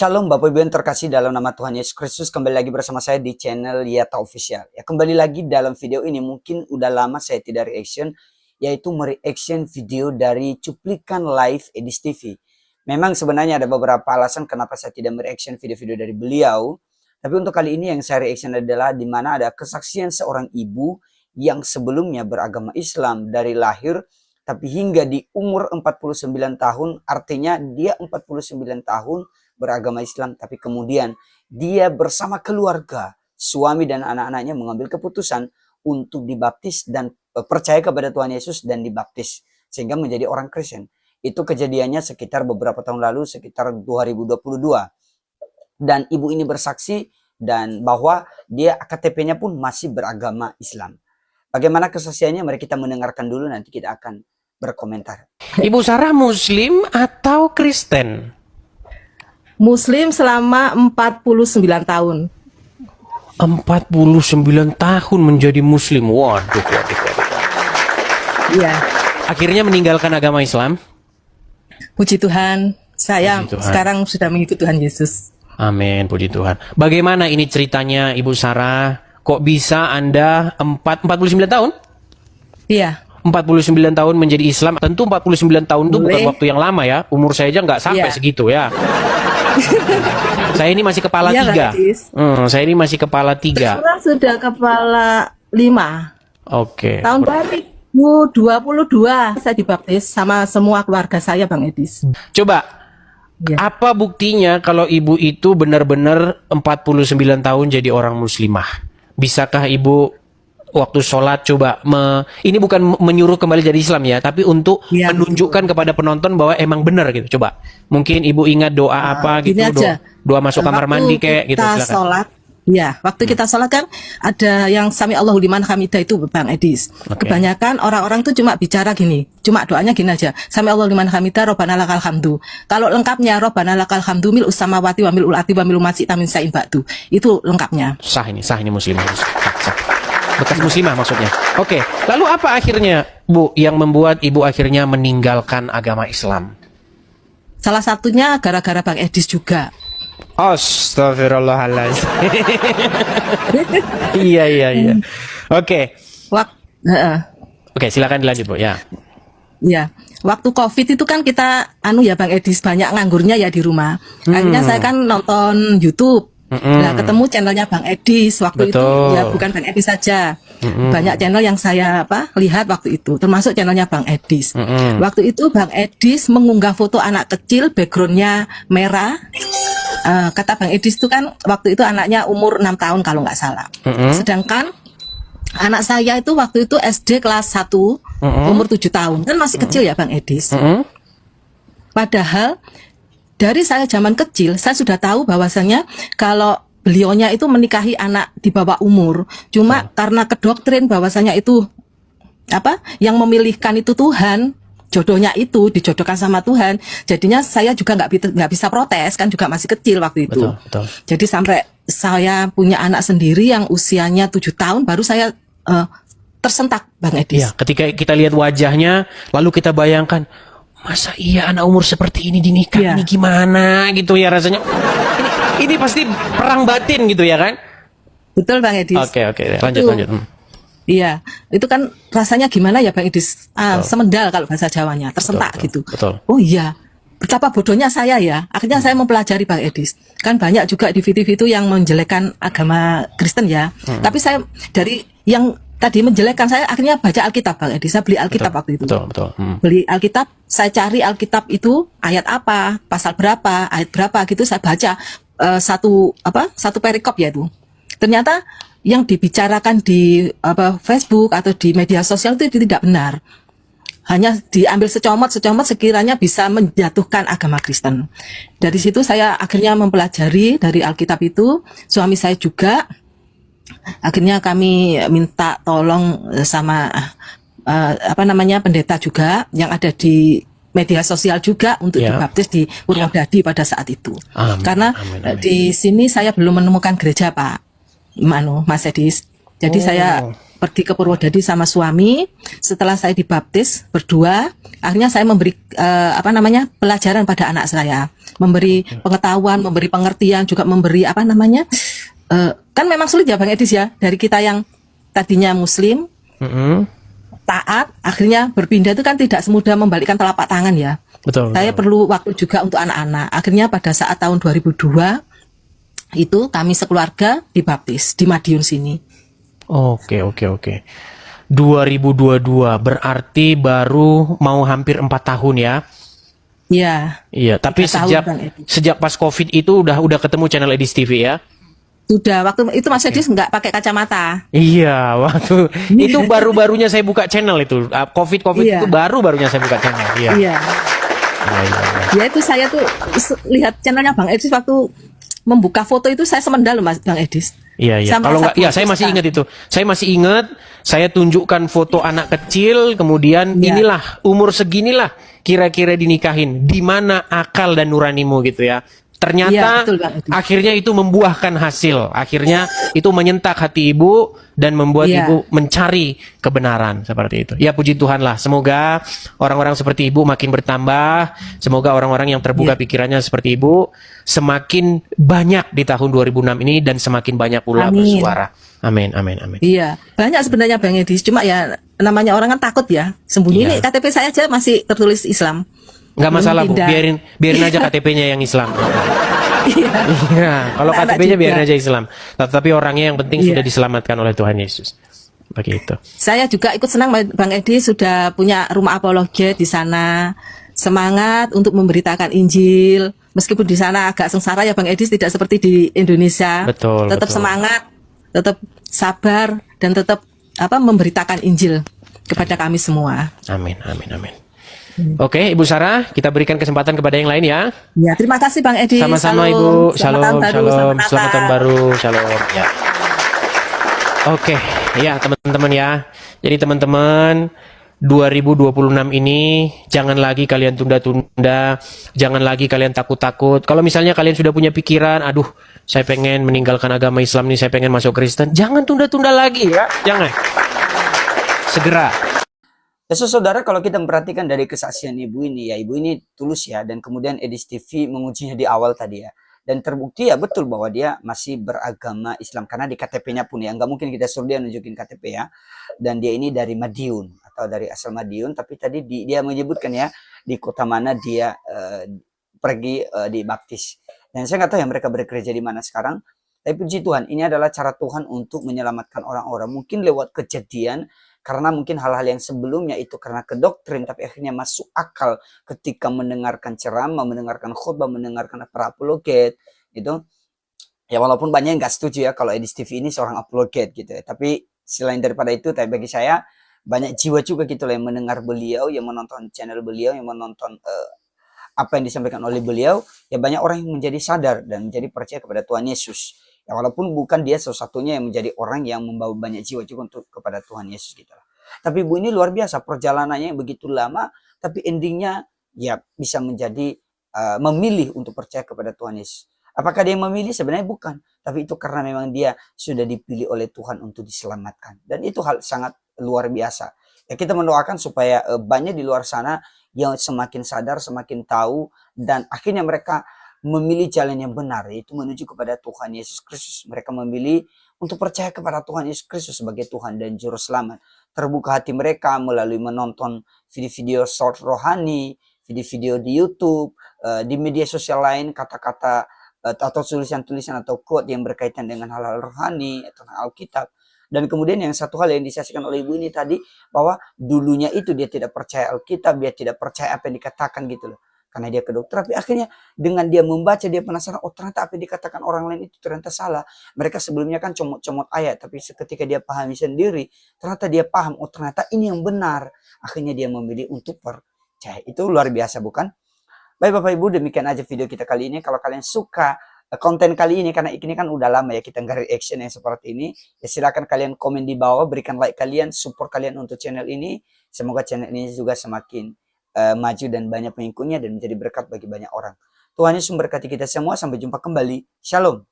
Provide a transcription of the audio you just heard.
Shalom Bapak Ibu yang terkasih dalam nama Tuhan Yesus Kristus. Kembali lagi bersama saya di channel Yata Official. Ya, kembali lagi dalam video ini, mungkin udah lama saya tidak reaction, yaitu mereaction video dari cuplikan live Edis TV. Memang sebenarnya ada beberapa alasan kenapa saya tidak mereaction video-video dari beliau. Tapi untuk kali ini yang saya reaction adalah di mana ada kesaksian seorang ibu yang sebelumnya beragama Islam dari lahir, tapi hingga di umur 49 tahun, artinya dia 49 tahun beragama Islam, tapi kemudian dia bersama keluarga, suami dan anak-anaknya mengambil keputusan untuk dibaptis dan percaya kepada Tuhan Yesus dan dibaptis sehingga menjadi orang Kristen. Itu kejadiannya sekitar beberapa tahun lalu, sekitar 2022. Dan ibu ini bersaksi dan bahwa dia KTP-nya pun masih beragama Islam. Bagaimana kesaksiannya? Mari kita mendengarkan dulu, nanti kita akan berkomentar. Ibu Sarah Muslim atau Kristen? Muslim selama 49 tahun. 49 tahun menjadi Muslim. Waduh. Iya. Akhirnya meninggalkan agama Islam. Puji Tuhan, saya Puji Tuhan. sekarang sudah mengikuti Tuhan Yesus. Amin, puji Tuhan. Bagaimana ini ceritanya Ibu Sarah? Kok bisa Anda 49 tahun? Iya. 49 tahun menjadi Islam. Tentu 49 tahun itu bukan waktu yang lama ya. Umur saya aja nggak sampai segitu ya. Saya ini masih kepala 3. Saya ini masih kepala 3. Sekarang sudah kepala 5. Oke. Tahun 2022 saya dibaptis sama semua keluarga saya, Bang Edis. Coba, apa buktinya kalau ibu itu benar-benar 49 tahun jadi orang muslimah? Bisakah ibu waktu sholat coba, ini bukan menyuruh kembali jadi Islam ya, tapi untuk menunjukkan kepada penonton bahwa emang benar gitu. Coba, mungkin ibu ingat doa apa gitu, doa masuk kamar mandi kayak gitu, silakan. Sholat, waktu kita sholat kan ada yang Sami Allahu liman hamidah itu, Bang Edis. Kebanyakan orang-orang tuh cuma bicara gini, cuma doanya gini aja, Sami Allahu liman hamidah, Robbana lakal hamdu. Kalau lengkapnya Robbana lakal hamdu mil'us samawati wa mil'ul ardi wa mil'u ma syi'ta min syai'in ba'du. Itu lengkapnya. Sah ini muslimah. Sah. Bekas muslimah maksudnya. Oke, lalu apa akhirnya Bu yang membuat ibu akhirnya meninggalkan agama Islam? Salah satunya gara-gara Bang Edis juga. Astagfirullahaladzim. Iya. Oke. Oke, silakan dilanjut Bu ya. Iya, waktu COVID itu kan kita ya Bang Edis banyak nganggurnya ya di rumah. Akhirnya saya kan nonton YouTube. Nah, ketemu channelnya Bang Edis waktu itu, ya bukan Bang Edis saja, banyak channel yang saya lihat waktu itu, termasuk channelnya Bang Edis. Waktu itu Bang Edis mengunggah foto anak kecil, backgroundnya merah. Kata Bang Edis itu kan waktu itu anaknya umur 6 tahun kalau nggak salah. Sedangkan anak saya itu waktu itu SD kelas 1, umur 7 tahun, kan masih kecil ya Bang Edis. Padahal dari saya zaman kecil, saya sudah tahu bahwasanya kalau beliaunya itu menikahi anak di bawah umur, cuma karena kedoktrin bahwasanya itu yang memilihkan itu Tuhan, jodohnya itu dijodohkan sama Tuhan, jadinya saya juga nggak bisa protes, kan juga masih kecil waktu itu. Betul. Jadi sampai saya punya anak sendiri yang usianya 7 tahun, baru saya tersentak Bang Edis. Ya, ketika kita lihat wajahnya, lalu kita bayangkan, masa iya anak umur seperti ini dinikah, ini gimana gitu ya rasanya. Ini pasti perang batin gitu ya kan? Betul Bang Edis. Oke, lanjut. Iya, itu kan rasanya gimana ya Bang Edis? Semendal kalau bahasa Jawanya, tersentak gitu. Betul. Oh iya, betapa bodohnya saya ya. Akhirnya saya mempelajari Bang Edis. Kan banyak juga di TV itu yang menjelekkan agama Kristen ya. Tapi saya dari yang tadi menjelekkan, saya akhirnya baca Alkitab Bang Edis. Saya beli Alkitab waktu itu. Betul. Beli Alkitab, saya cari Alkitab itu ayat apa, pasal berapa, ayat berapa gitu, saya baca satu perikop ya itu. Ternyata yang dibicarakan di Facebook atau di media sosial itu tidak benar. Hanya diambil secomot sekiranya bisa menjatuhkan agama Kristen. Dari situ saya akhirnya mempelajari dari Alkitab itu, suami saya juga. Akhirnya kami minta tolong sama pendeta juga yang ada di media sosial juga untuk dibaptis di Purwodadi pada saat itu. Karena di sini saya belum menemukan gereja Pak Mas Edis. Jadi saya pergi ke Purwodadi sama suami. Setelah saya dibaptis berdua, akhirnya saya memberi pelajaran pada anak saya, memberi pengetahuan, memberi pengertian, juga memberi kan memang sulit ya Bang Edis ya, dari kita yang tadinya Muslim taat, akhirnya berpindah itu kan tidak semudah membalikkan telapak tangan ya. Betul. Saya perlu waktu juga untuk anak-anak. Akhirnya pada saat tahun 2002 itu kami sekeluarga dibaptis di Madiun sini. Oke. 2022 berarti baru mau hampir 4 tahun ya. Ya. Iya, tapi 3 tahun, Bang Edis. sejak pas COVID itu udah ketemu channel Edis TV ya. Sudah, waktu itu Mas Edis nggak pakai kacamata. Iya, waktu itu baru-barunya saya buka channel itu. COVID Iya. itu baru-barunya saya buka channel. Iya. Iya. Ya itu saya tuh lihat channelnya Bang Edis waktu membuka foto itu saya semendal loh Bang Edis. Iya. Saya Kalau merasa nggak, ya saya masih ingat itu. Saya masih ingat. Saya tunjukkan foto anak kecil, kemudian Iya. inilah umur seginilah kira-kira dinikahin. Di mana akal dan nuranimu gitu ya. Ternyata Iya, betul, Bang Edis. akhirnya itu membuahkan hasil. Akhirnya itu menyentak hati ibu dan membuat Iya. ibu mencari kebenaran seperti itu. Ya puji Tuhan lah. Semoga orang-orang seperti ibu makin bertambah. Semoga orang-orang yang terbuka Iya. pikirannya seperti ibu semakin banyak di tahun 2006 ini dan semakin banyak pula Amin. bersuara. Amin. Iya, banyak sebenarnya Bang Edis. Cuma ya namanya orang kan takut ya. Sembunyi Iya. ini KTP saya aja masih tertulis Islam. Nggak Belum masalah Bu, pindah. biarin aja KTP-nya yang Islam. Iya. Iya, kalau Anak-anak KTP-nya juga. biarin aja Islam. Tapi orangnya yang penting Iya. sudah diselamatkan oleh Tuhan Yesus. Begitu. Saya juga ikut senang Bang Edis sudah punya rumah apologet di sana. Semangat untuk memberitakan Injil. Meskipun di sana agak sengsara ya Bang Edis, tidak seperti di Indonesia. Betul, Tetap betul. semangat, tetap sabar dan tetap memberitakan Injil kepada kami semua. Amin. Oke, Ibu Sarah, kita berikan kesempatan kepada yang lain ya. Ya, terima kasih Bang Edis. Sama-sama Shalom. Ibu. Selamat tahun baru, Selamat tahun Natal. baru. Shalom. Ya. Oke, ya teman-teman ya. Jadi teman-teman 2026 ini jangan lagi kalian tunda-tunda, jangan lagi kalian takut-takut. Kalau misalnya kalian sudah punya pikiran, aduh, saya pengen meninggalkan agama Islam nih, saya pengen masuk Kristen, jangan tunda-tunda lagi ya. Jangan. Segera. Ya, saudara, kalau kita memperhatikan dari kesaksian ibu ini, ya ibu ini tulus ya, dan kemudian Edis TV mengujinya di awal tadi ya. Dan terbukti ya betul bahwa dia masih beragama Islam, karena di KTP-nya pun ya, nggak mungkin kita suruh dia nunjukin KTP ya. Dan dia ini dari Madiun, atau dari asal Madiun, tapi tadi dia menyebutkan ya, di kota mana dia pergi dibaptis. Dan saya nggak tahu ya mereka bekerja di mana sekarang, tapi puji Tuhan, ini adalah cara Tuhan untuk menyelamatkan orang-orang. Mungkin lewat kejadian, karena mungkin hal-hal yang sebelumnya itu karena kedoktrin, tapi akhirnya masuk akal ketika mendengarkan ceramah, mendengarkan khutbah, mendengarkan para apologet gitu. Ya walaupun banyak yang nggak setuju ya kalau Edis TV ini seorang apologet gitu ya. Tapi selain daripada itu, tapi bagi saya banyak jiwa juga gitu loh yang mendengar beliau, yang menonton channel beliau, yang menonton apa yang disampaikan oleh beliau. Ya banyak orang yang menjadi sadar dan menjadi percaya kepada Tuhan Yesus. Ya walaupun bukan dia satu-satunya yang menjadi orang yang membawa banyak jiwa juga untuk kepada Tuhan Yesus gitu. Tapi ibu ini luar biasa, perjalanannya yang begitu lama, tapi endingnya ya bisa menjadi memilih untuk percaya kepada Tuhan Yesus. Apakah dia memilih? Sebenarnya bukan. Tapi itu karena memang dia sudah dipilih oleh Tuhan untuk diselamatkan. Dan itu hal sangat luar biasa. Ya kita mendoakan supaya banyak di luar sana yang semakin sadar, semakin tahu, dan akhirnya mereka memilih jalan yang benar, yaitu menuju kepada Tuhan Yesus Kristus. Mereka memilih untuk percaya kepada Tuhan Yesus Kristus sebagai Tuhan dan Juru Selamat. Terbuka hati mereka melalui menonton video-video short rohani, video-video di YouTube, di media sosial lain, kata-kata atau tulisan-tulisan atau quote yang berkaitan dengan hal-hal rohani atau Alkitab. Dan kemudian yang satu hal yang disaksikan oleh ibu ini tadi, bahwa dulunya itu dia tidak percaya Alkitab, dia tidak percaya apa yang dikatakan gitu loh. Karena dia ke dokter, tapi akhirnya dengan dia membaca, dia penasaran, oh ternyata apa yang dikatakan orang lain itu ternyata salah. Mereka sebelumnya kan comot-comot ayat, tapi ketika dia pahami sendiri, ternyata dia paham, oh ternyata ini yang benar. Akhirnya dia memilih untuk percaya. Itu luar biasa bukan? Baik Bapak Ibu, demikian aja video kita kali ini. Kalau kalian suka konten kali ini, karena ini kan udah lama ya kita nggak reaction yang seperti ini, ya silakan kalian komen di bawah, berikan like kalian, support kalian untuk channel ini. Semoga channel ini juga semakin maju dan banyak pengikutnya dan menjadi berkat bagi banyak orang. Tuhan Yesus memberkati kita semua. Sampai jumpa kembali. Shalom.